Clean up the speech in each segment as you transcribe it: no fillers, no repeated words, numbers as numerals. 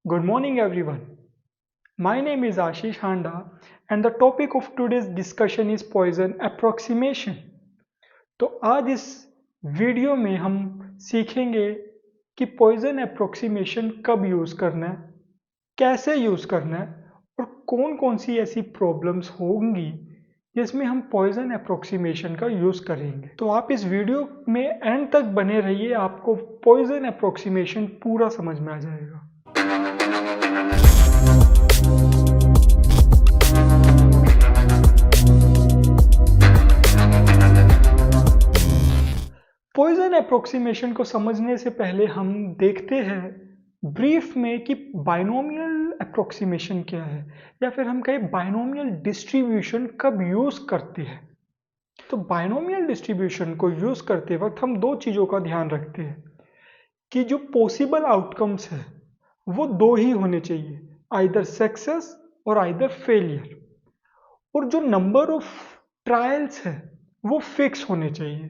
Good morning, everyone. My name is Ashish Handa, and the topic of today's discussion is poison approximation. तो आज इस video में हम सीखेंगे कि पॉइजन अप्रोक्सीमेशन कब यूज़ करना है, कैसे यूज़ करना है और कौन कौन सी ऐसी प्रॉब्लम्स होंगी जिसमें हम पॉइजन अप्रोक्सीमेशन का यूज़ करेंगे। तो आप इस वीडियो में एंड तक बने रहिए, आपको पॉइजन अप्रोक्सीमेशन पूरा समझ में आ जाएगा। पॉइजन अप्रोक्सीमेशन को समझने से पहले हम देखते हैं ब्रीफ में कि बाइनोमियल अप्रोक्सीमेशन क्या है, या फिर हम कहें बाइनोमियल डिस्ट्रीब्यूशन कब यूज़ करते हैं। तो बाइनोमियल डिस्ट्रीब्यूशन को यूज़ करते वक्त हम दो चीज़ों का ध्यान रखते हैं कि जो पॉसिबल आउटकम्स है वो दो ही होने चाहिए, आइदर सक्सेस और आइदर फेलियर, और जो नंबर ऑफ ट्रायल्स है वो फिक्स होने चाहिए।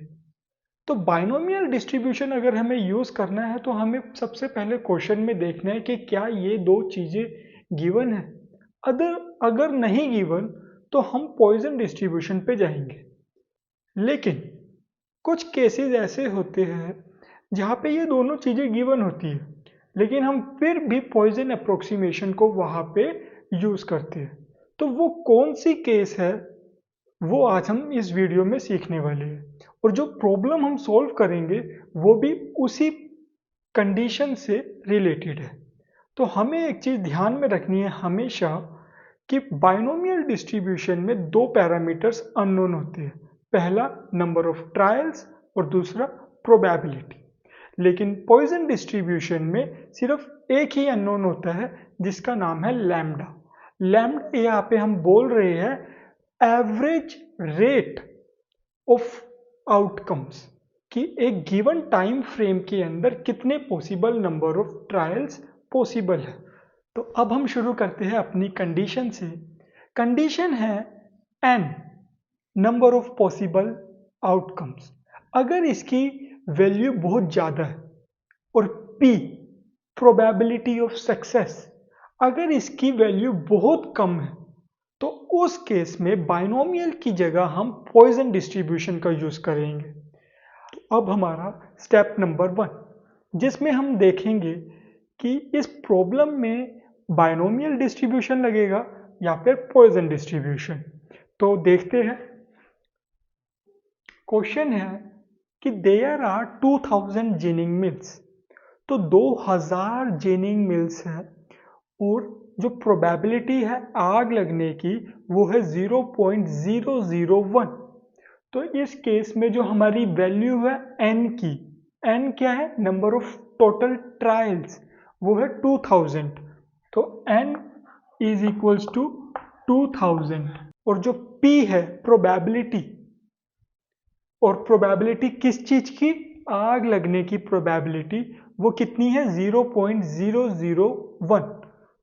तो बाइनोमियल डिस्ट्रीब्यूशन अगर हमें यूज़ करना है तो हमें सबसे पहले क्वेश्चन में देखना है कि क्या ये दो चीज़ें गिवन है। अगर नहीं गिवन तो हम पॉइजन डिस्ट्रीब्यूशन पे जाएंगे। लेकिन कुछ केसेस ऐसे होते हैं जहाँ पे ये दोनों चीज़ें गिवन होती है, लेकिन हम फिर भी पॉइजन अप्रोक्सीमेशन को वहाँ पे यूज़ करते हैं। तो वो कौन सी केस है वो आज हम इस वीडियो में सीखने वाले हैं, और जो प्रॉब्लम हम सॉल्व करेंगे वो भी उसी कंडीशन से रिलेटेड है। तो हमें एक चीज़ ध्यान में रखनी है हमेशा कि बाइनोमियल डिस्ट्रीब्यूशन में दो पैरामीटर्स अननोन होते हैं, पहला नंबर ऑफ ट्रायल्स और दूसरा प्रोबेबिलिटी। लेकिन पॉइजन डिस्ट्रीब्यूशन में सिर्फ एक ही अननोन होता है जिसका नाम है लैम्डा। लैम्डा यहाँ पे हम बोल रहे हैं एवरेज रेट ऑफ आउटकम्स कि एक गिवन टाइम फ्रेम के अंदर कितने possible number of trials possible है। तो अब हम शुरू करते हैं अपनी कंडीशन से। कंडीशन है n number of possible outcomes. अगर इसकी वैल्यू बहुत ज़्यादा है और p प्रोबेबिलिटी ऑफ सक्सेस अगर इसकी वैल्यू बहुत कम है, तो उस केस में बाइनोमियल की जगह हम पॉइजन डिस्ट्रीब्यूशन का यूज़ करेंगे। तो अब हमारा स्टेप नंबर 1, जिसमें हम देखेंगे कि इस प्रॉब्लम में बाइनोमियल डिस्ट्रीब्यूशन लगेगा या फिर पॉइजन डिस्ट्रीब्यूशन। तो देखते हैं। क्वेश्चन है कि देयर आर 2000 जेनिंग मिल्स। तो 2000 जेनिंग मिल्स है और जो प्रोबेबिलिटी है आग लगने की वो है 0.001। तो इस केस में जो हमारी वैल्यू है n की, n क्या है, नंबर ऑफ टोटल ट्रायल्स, वो है 2000। तो n इज इक्वल्स टू 2000। और जो p है प्रोबेबिलिटी, और प्रोबेबिलिटी किस चीज की, आग लगने की प्रोबेबिलिटी, वो कितनी है 0.001।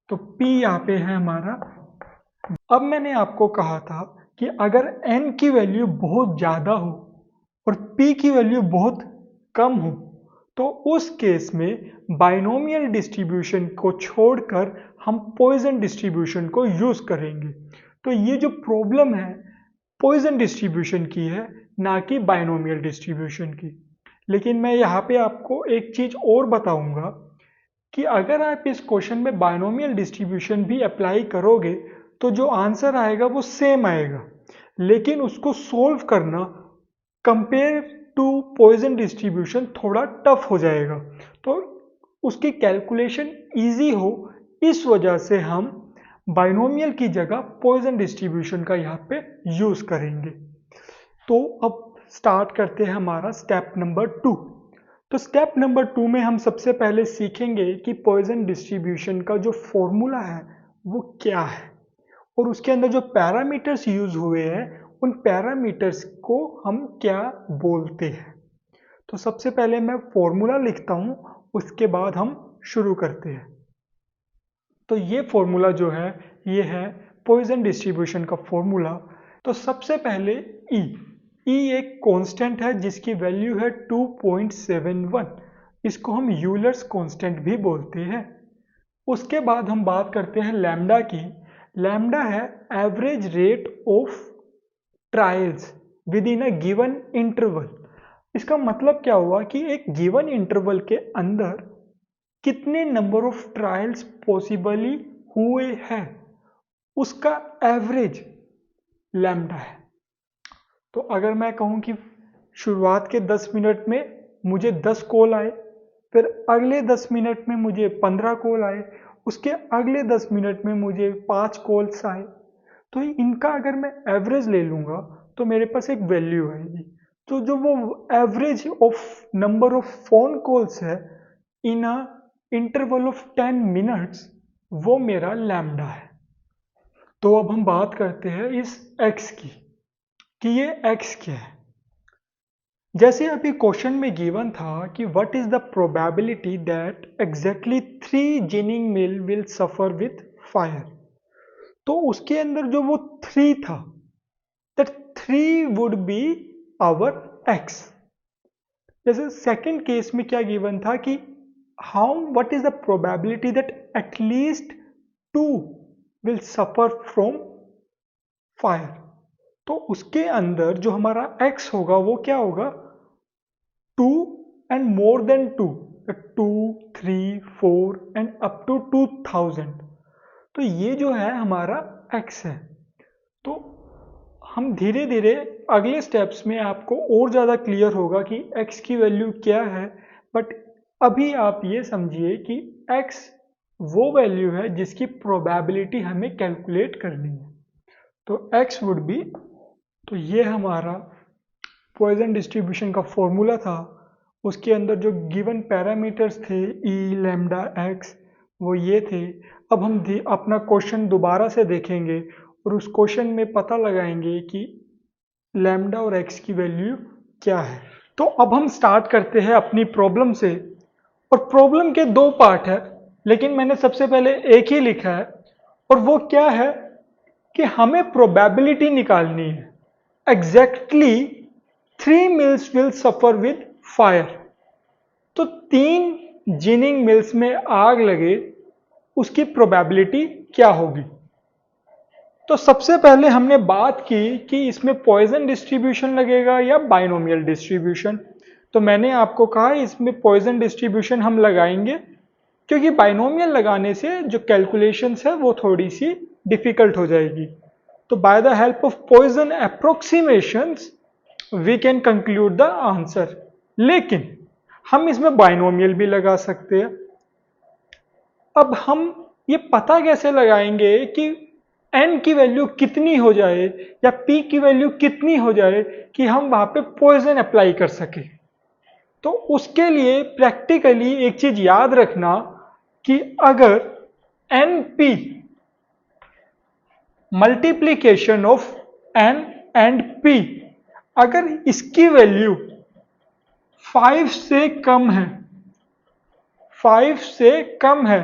तो p यहाँ पे है हमारा। अब मैंने आपको कहा था कि अगर n की वैल्यू बहुत ज़्यादा हो और p की वैल्यू बहुत कम हो, तो उस केस में बाइनोमियल डिस्ट्रीब्यूशन को छोड़कर हम पॉइजन डिस्ट्रीब्यूशन को यूज़ करेंगे। तो ये जो प्रॉब्लम है पॉइजन डिस्ट्रीब्यूशन की है, ना कि बाइनोमियल डिस्ट्रीब्यूशन की। लेकिन मैं यहाँ पे आपको एक चीज़ और बताऊंगा कि अगर आप इस क्वेश्चन में बाइनोमियल डिस्ट्रीब्यूशन भी अप्लाई करोगे तो जो आंसर आएगा वो सेम आएगा, लेकिन उसको सोल्व करना कंपेयर टू पॉइजन डिस्ट्रीब्यूशन थोड़ा टफ हो जाएगा। तो उसकी कैलकुलेशन इजी हो, इस वजह से हम बाइनोमियल की जगह पॉइजन डिस्ट्रीब्यूशन का यहाँ पे यूज़ करेंगे। तो अब स्टार्ट करते हैं हमारा स्टेप नंबर 2। तो स्टेप नंबर 2 में हम सबसे पहले सीखेंगे कि पॉइजन डिस्ट्रीब्यूशन का जो फॉर्मूला है वो क्या है, और उसके अंदर जो पैरामीटर्स यूज हुए हैं उन पैरामीटर्स को हम क्या बोलते हैं। तो सबसे पहले मैं फॉर्मूला लिखता हूँ, उसके बाद हम शुरू करते हैं। तो ये फॉर्मूला जो है ये है पॉइजन डिस्ट्रीब्यूशन का फॉर्मूला। तो सबसे पहले ई एक कांस्टेंट है जिसकी वैल्यू है 2.71। इसको हम यूलर्स कांस्टेंट भी बोलते हैं। उसके बाद हम बात करते हैं लैम्डा की। लैम्डा है average rate of trials with in a given interval. इसका मतलब क्या हुआ कि एक गिवन इंटरवल के अंदर कितने नंबर ऑफ ट्रायल्स पॉसिबली हुए हैं, उसका एवरेज लैम्डा है। तो अगर मैं कहूं कि शुरुआत के 10 मिनट में मुझे 10 कॉल आए, फिर अगले 10 मिनट में मुझे 15 कॉल आए, उसके अगले 10 मिनट में मुझे 5 कॉल्स आए, तो इनका अगर मैं एवरेज ले लूँगा तो मेरे पास एक वैल्यू आएगी। तो जो वो average of number of phone calls है इन अ इंटरवल ऑफ 10 मिनट्स, वो मेरा लैम्डा है। तो अब हम बात करते हैं इस x की कि ये x क्या है। जैसे अभी क्वेश्चन में गिवन था कि what is the probability that exactly 3 ginning mill will suffer with fire, तो उसके अंदर जो वो 3 था, that 3 would be our x। जैसे सेकंड केस में क्या गिवन था कि what is the probability that at least 2 will suffer from fire, तो उसके अंदर जो हमारा x होगा वो क्या होगा, 2 and more than 2, 2, 3, 4 and up to 2000। तो ये जो है हमारा x है। तो हम धीरे धीरे अगले स्टेप्स में आपको और ज़्यादा क्लियर होगा कि x की वैल्यू क्या है, बट अभी आप ये समझिए कि x वो वैल्यू है जिसकी प्रोबेबिलिटी हमें कैलकुलेट करनी है। तो x वुड बी, तो ये हमारा पॉइजन डिस्ट्रीब्यूशन का फॉर्मूला था, उसके अंदर जो गिवन पैरामीटर्स थे ई लैम्डा x वो ये थे। अब हम अपना क्वेश्चन दोबारा से देखेंगे और उस क्वेश्चन में पता लगाएंगे कि लैम्डा और x की वैल्यू क्या है। तो अब हम स्टार्ट करते हैं अपनी प्रॉब्लम से, और प्रॉब्लम के 2 पार्ट है, लेकिन मैंने सबसे पहले एक ही लिखा है, और वो क्या है कि हमें प्रोबेबिलिटी निकालनी है exactly 3 mills will suffer with fire. तो 3 जिनिंग मिल्स में आग लगे उसकी प्रोबेबिलिटी क्या होगी। तो सबसे पहले हमने बात की कि इसमें पॉइजन डिस्ट्रीब्यूशन लगेगा या बाइनोमियल डिस्ट्रीब्यूशन। तो मैंने आपको कहा इसमें पॉइजन डिस्ट्रीब्यूशन हम लगाएंगे, क्योंकि बाइनोमियल लगाने से जो कैलकुलेशंस है वो थोड़ी सी डिफिकल्ट हो जाएगी। तो by the help of Poisson approximations we can conclude the answer. लेकिन हम इसमें बाइनोमियल भी लगा सकते हैं। अब हम ये पता कैसे लगाएंगे कि n की वैल्यू कितनी हो जाए या p की वैल्यू कितनी हो जाए कि हम वहां पे पॉइजन अप्लाई कर सके। तो उसके लिए प्रैक्टिकली एक चीज याद रखना कि अगर np multiplication of n and p, अगर इसकी वैल्यू 5 से कम है, 5 से कम है,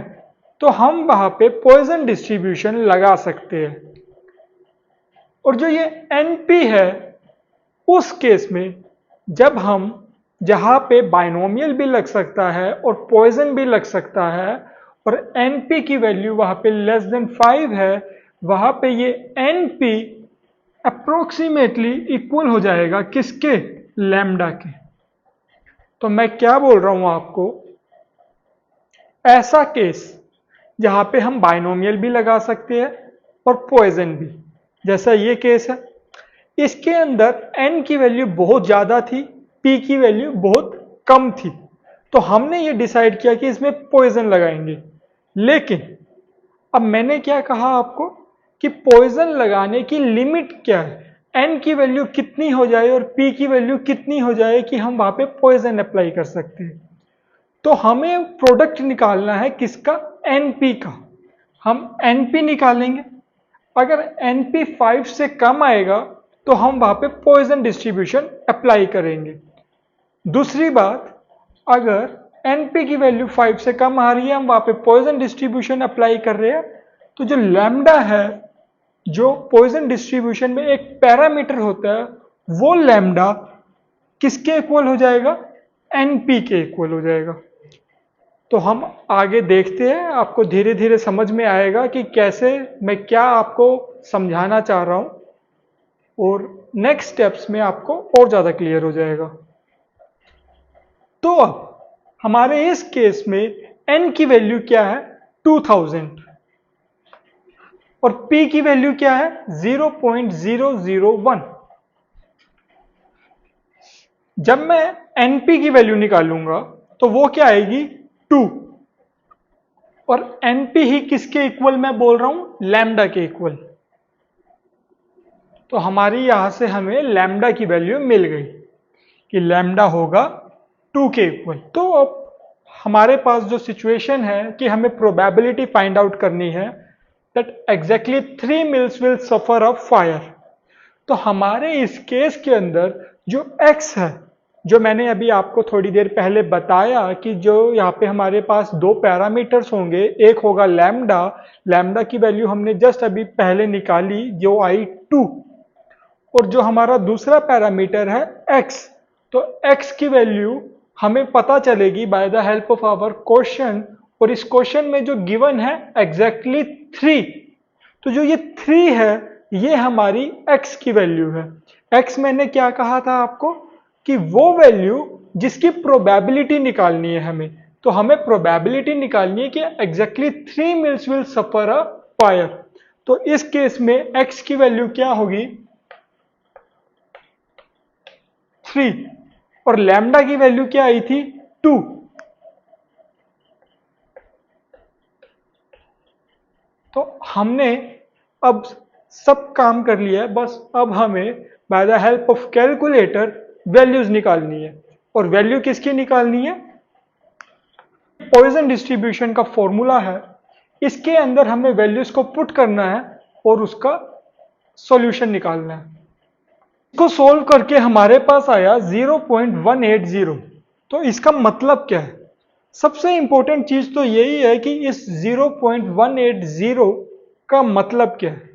तो हम वहां पे पॉइजन डिस्ट्रीब्यूशन लगा सकते हैं। और जो ये np है, उस केस में जब हम जहां पे बाइनोमियल भी लग सकता है और पॉइजन भी लग सकता है और np की वैल्यू वहां पे लेस देन 5 है, वहां पे ये np अप्रोक्सीमेटली इक्वल हो जाएगा किसके, लैम्डा के। तो मैं क्या बोल रहा हूं आपको, ऐसा केस जहां पे हम बाइनोमियल भी लगा सकते हैं और पॉइजन भी, जैसा ये केस है, इसके अंदर n की वैल्यू बहुत ज्यादा थी, p की वैल्यू बहुत कम थी, तो हमने ये डिसाइड किया कि इसमें पॉइजन लगाएंगे। लेकिन अब मैंने क्या कहा आपको कि पॉइजन लगाने की लिमिट क्या है, n की वैल्यू कितनी हो जाए और p की वैल्यू कितनी हो जाए कि हम वहां पे पॉइजन अप्लाई कर सकते हैं। तो हमें प्रोडक्ट निकालना है किसका, np का। हम np निकालेंगे, अगर np 5 से कम आएगा तो हम वहां पे पॉइजन डिस्ट्रीब्यूशन अप्लाई करेंगे। दूसरी बात, अगर np की वैल्यू 5 से कम आ रही है, हम वहां पे पॉइजन डिस्ट्रीब्यूशन अप्लाई कर रहे हैं, तो जो लैम्डा है, जो पॉइजन डिस्ट्रीब्यूशन में एक पैरामीटर होता है, वो लैम्डा किसके इक्वल हो जाएगा, np के इक्वल हो जाएगा। तो हम आगे देखते हैं, आपको धीरे धीरे समझ में आएगा कि कैसे मैं क्या आपको समझाना चाह रहा हूं, और नेक्स्ट स्टेप्स में आपको और ज्यादा क्लियर हो जाएगा। तो अब हमारे इस केस में n की वैल्यू क्या है 2000 और p की वैल्यू क्या है 0.001। जब मैं np की वैल्यू निकालूंगा तो वो क्या आएगी 2, और np ही किसके इक्वल मैं बोल रहा हूं, लैम्डा के इक्वल। तो हमारी यहां से हमें लैम्डा की वैल्यू मिल गई कि लैम्डा होगा 2 के इक्वल। तो अब हमारे पास जो सिचुएशन है कि हमें प्रोबेबिलिटी फाइंड आउट करनी है that exactly 3 mills will suffer a fire. तो हमारे इस केस के अंदर जो x है, जो मैंने अभी आपको थोड़ी देर पहले बताया कि जो यहाँ पे हमारे पास दो पैरामीटर्स होंगे, एक होगा लैम्डा, लैम्डा की वैल्यू हमने जस्ट अभी पहले निकाली जो आई 2, और जो हमारा दूसरा पैरामीटर है x। तो x की वैल्यू हमें पता चलेगी by the help of our question, और इस क्वेश्चन में जो गिवन है एग्जैक्टली 3। तो जो ये 3 है ये हमारी x की वैल्यू है। x मैंने क्या कहा था आपको कि वो वैल्यू जिसकी प्रोबेबिलिटी निकालनी है हमें, तो हमें प्रोबेबिलिटी निकालनी है कि exactly 3 mills will suffer a fire. तो इस केस में x की वैल्यू क्या होगी 3, और लैम्डा की वैल्यू क्या आई थी 2। तो हमने अब सब काम कर लिया है, बस अब हमें bye the help of calculator values निकालनी है। और वैल्यू किसकी निकालनी है, पॉइसन डिस्ट्रीब्यूशन का फॉर्मूला है, इसके अंदर हमें वैल्यूज को पुट करना है और उसका सॉल्यूशन निकालना है। इसको सोल्व करके हमारे पास आया 0.180। तो इसका मतलब क्या है, सबसे इंपॉर्टेंट चीज तो यही है कि इस 0.180 का मतलब क्या है।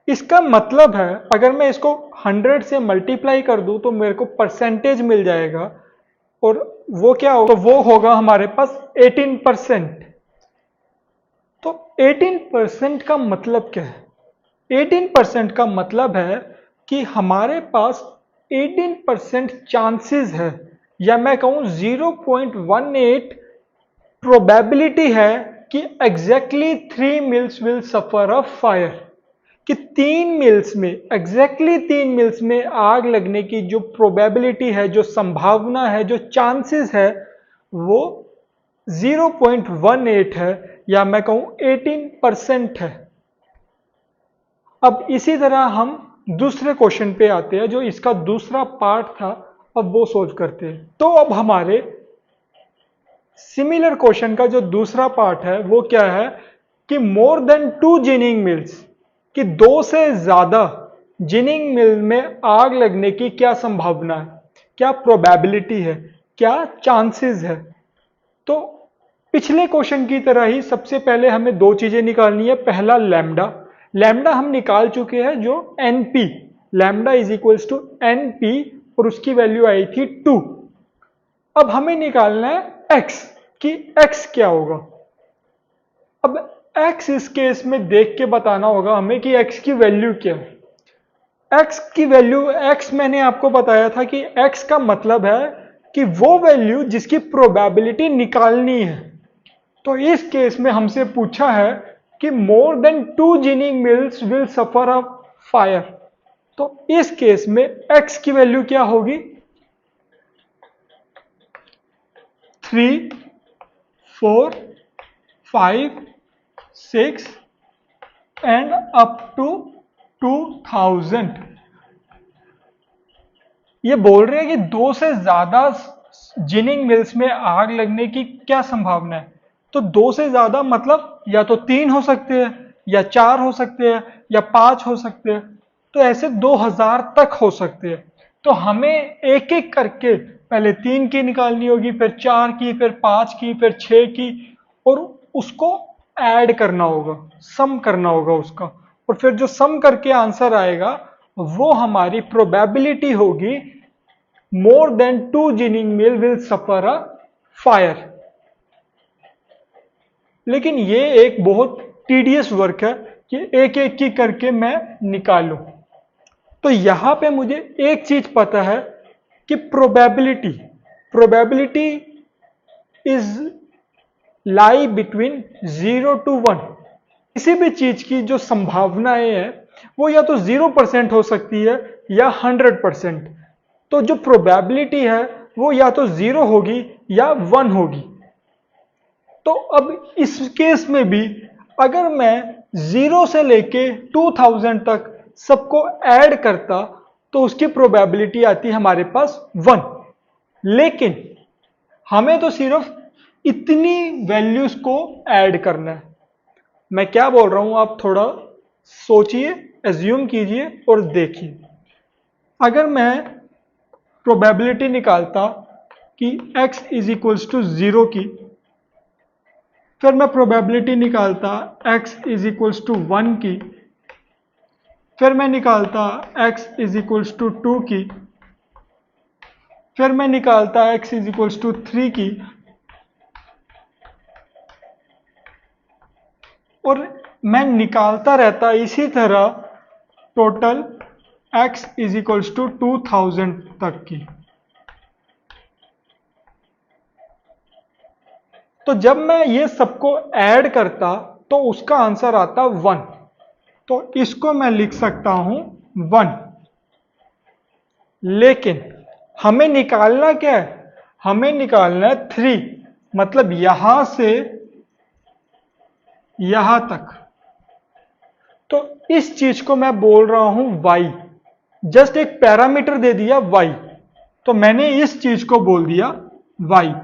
इसका मतलब है अगर मैं इसको 100 से मल्टीप्लाई कर दूं तो मेरे को परसेंटेज मिल जाएगा, और वो क्या होगा, तो वो होगा हमारे पास 18%। तो 18% का मतलब क्या है, 18% का मतलब है कि हमारे पास 18% चांसेस है, या मैं कहूं 0.18 प्रोबेबिलिटी है कि exactly 3 mills will suffer a fire, कि 3 मिल्स में एग्जैक्टली 3 मिल्स में आग लगने की जो प्रोबेबिलिटी है, जो संभावना है, जो चांसेस है वो 0.18 है, या मैं कहूं 18% है। अब इसी तरह हम दूसरे क्वेश्चन पे आते हैं, जो इसका दूसरा पार्ट था, अब वो सोल्व करते हैं। तो अब हमारे सिमिलर क्वेश्चन का जो दूसरा पार्ट है वो क्या है कि मोर देन 2 जिनिंग मिल्स, कि 2 से ज्यादा जिनिंग मिल में आग लगने की क्या संभावना है, क्या प्रोबेबिलिटी है, क्या चांसेस है। तो पिछले क्वेश्चन की तरह ही सबसे पहले हमें दो चीजें निकालनी है। पहला लैम्डा, लैम्डा हम निकाल चुके हैं जो NP, lambda is equals to NP, और उसकी वैल्यू आई थी 2। अब हमें निकालना है x, कि x क्या होगा। अब x इस केस में देख के बताना होगा हमें कि x की वैल्यू क्या है। x की वैल्यू, x मैंने आपको बताया था कि x का मतलब है कि वो वैल्यू जिसकी प्रोबेबिलिटी निकालनी है। तो इस केस में हमसे पूछा है कि मोर than 2 ginning mills will suffer a fire. तो इस केस में x की वैल्यू क्या होगी 3, 4, 5, 6 एंड अप टू 2000। ये बोल रहे हैं कि 2 से ज्यादा जिनिंग मिल्स में आग लगने की क्या संभावना है। तो 2 से ज्यादा मतलब या तो 3 हो सकते हैं, या 4 हो सकते हैं, या 5 हो सकते हैं। तो ऐसे 2000 तक हो सकते हैं। तो हमें एक एक करके पहले 3 की निकालनी होगी, फिर 4 की, फिर 5 की, फिर 6 की, और उसको ऐड करना होगा, सम करना होगा उसका, और फिर जो सम करके आंसर आएगा वो हमारी प्रोबेबिलिटी होगी मोर than 2 ginning mill will suffer a fire. लेकिन ये एक बहुत टीडियस वर्क है कि एक एक की करके मैं निकालूं। तो यहां पे मुझे एक चीज पता है कि probability is lie between 0 to 1। किसी भी चीज की जो संभावनाएं है वो या तो 0% हो सकती है या 100%। तो जो प्रोबेबिलिटी है वो या तो 0 होगी या 1 होगी। तो अब इस केस में भी अगर मैं 0 से लेके 2000 तक सबको ऐड करता तो उसकी प्रोबेबिलिटी आती है हमारे पास 1। लेकिन हमें तो सिर्फ इतनी वैल्यूज को ऐड करना है। मैं क्या बोल रहा हूं आप थोड़ा सोचिए, एज्यूम कीजिए और देखिए। अगर मैं प्रोबेबिलिटी निकालता कि x इज इक्वल्स टू 0 की, फिर मैं प्रोबेबिलिटी निकालता x इज इक्वल्स टू 1 की, फिर मैं निकालता x इज इक्वल्स टू 2 की, फिर मैं निकालता x इज इक्वल्स टू 3 की, और मैं निकालता रहता इसी तरह total x is equals to 2000 तक की। तो जब मैं ये सबको ऐड करता तो उसका आंसर आता 1। तो इसको मैं लिख सकता हूं 1। लेकिन हमें निकालना क्या है? हमें निकालना है 3, मतलब यहां से यहां तक। तो इस चीज को मैं बोल रहा हूं y। जस्ट एक पैरामीटर दे दिया y, तो मैंने इस चीज को बोल दिया y।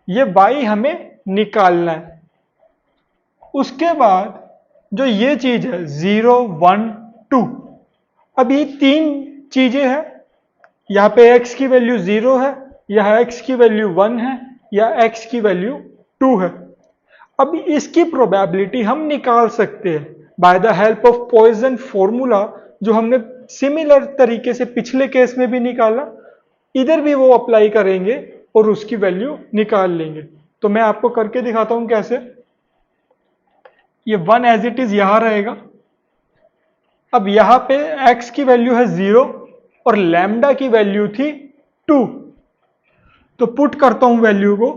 ये y हमें निकालना है। उसके बाद जो ये चीज है 0 1 2, अब ये 3 चीजें हैं। यहां पे x की वैल्यू 0 है, यहां x की वैल्यू 1 है, या x की वैल्यू 2 है। अब इसकी प्रोबेबिलिटी हम निकाल सकते हैं bye the help of Poisson formula, जो हमने सिमिलर तरीके से पिछले केस में भी निकाला। इधर भी वो अप्लाई करेंगे और उसकी वैल्यू निकाल लेंगे। तो मैं आपको करके दिखाता हूं कैसे। ये 1 एज इट इज यहां रहेगा। अब यहां पे x की वैल्यू है 0 और लैम्डा की वैल्यू थी 2। तो पुट करता हूं वैल्यू को।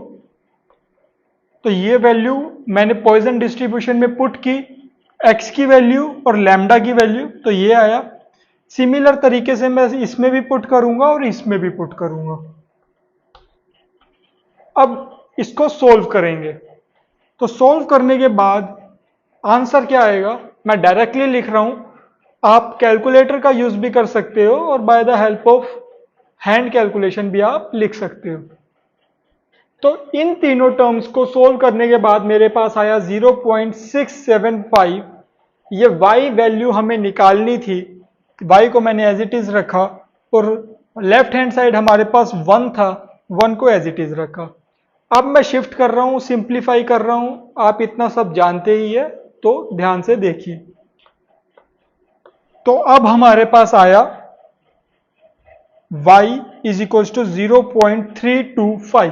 तो ये वैल्यू मैंने पॉइसन डिस्ट्रीब्यूशन में पुट की, x की वैल्यू और लैम्डा की वैल्यू, तो ये आया। सिमिलर तरीके से मैं इसमें भी पुट करूंगा और इसमें भी पुट करूंगा। अब इसको सोल्व करेंगे। तो सोल्व करने के बाद आंसर क्या आएगा, मैं डायरेक्टली लिख रहा हूं। आप कैलकुलेटर का यूज भी कर सकते हो और bye the help of hand calculation भी आप लिख सकते हो। तो इन तीनों टर्म्स को सोल्व करने के बाद मेरे पास आया 0.675। ये y वैल्यू हमें निकालनी थी, y को मैंने एज इट इज रखा, और लेफ्ट हैंड साइड हमारे पास 1 था, 1 को एज इट इज रखा। अब मैं शिफ्ट कर रहा हूं, सिंप्लीफाई कर रहा हूं। आप इतना सब जानते ही है, तो ध्यान से देखिए। तो अब हमारे पास आया y इज इक्वल टू 0.325।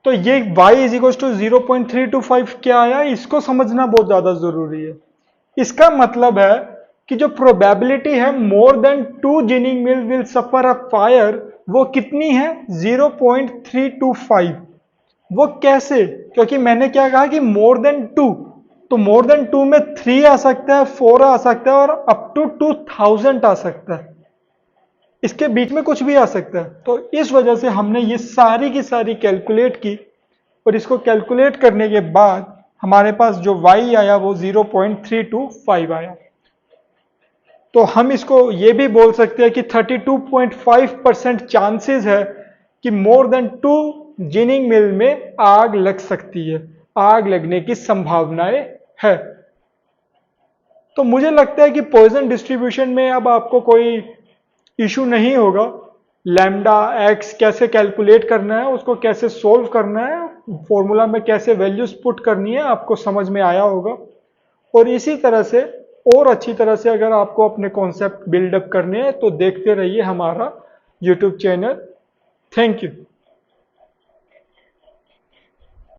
तो ये y इज इक्वल टू 0.325 क्या आया, इसको समझना बहुत ज्यादा जरूरी है। इसका मतलब है कि जो प्रोबेबिलिटी है मोर than 2 ginning mill will suffer a fire, वो कितनी है 0.325। वो कैसे? क्योंकि मैंने क्या कहा कि मोर देन 2, तो मोर देन 2 में 3 आ सकता है, 4 आ सकता है और अप टू 2000 आ सकता है। इसके बीच में कुछ भी आ सकता है। तो इस वजह से हमने ये सारी की सारी कैलकुलेट की, और इसको कैलकुलेट करने के बाद हमारे पास जो y आया वो 0.325 आया। तो हम इसको ये भी बोल सकते हैं कि 32.5% चांसेस है कि मोर देन 2 जिनिंग मिल में आग लग सकती है, आग लगने की संभावनाएं है। तो मुझे लगता है कि पॉइजन डिस्ट्रीब्यूशन में अब आपको कोई इशू नहीं होगा। लैम्डा एक्स कैसे कैलकुलेट करना है, उसको कैसे सोल्व करना है, फॉर्मूला में कैसे वैल्यूज पुट करनी है, आपको समझ में आया होगा। और इसी तरह से और अच्छी तरह से अगर आपको अपने कॉन्सेप्ट बिल्डअप करने हैं तो देखते रहिए हमारा यूट्यूब चैनल। Thank you.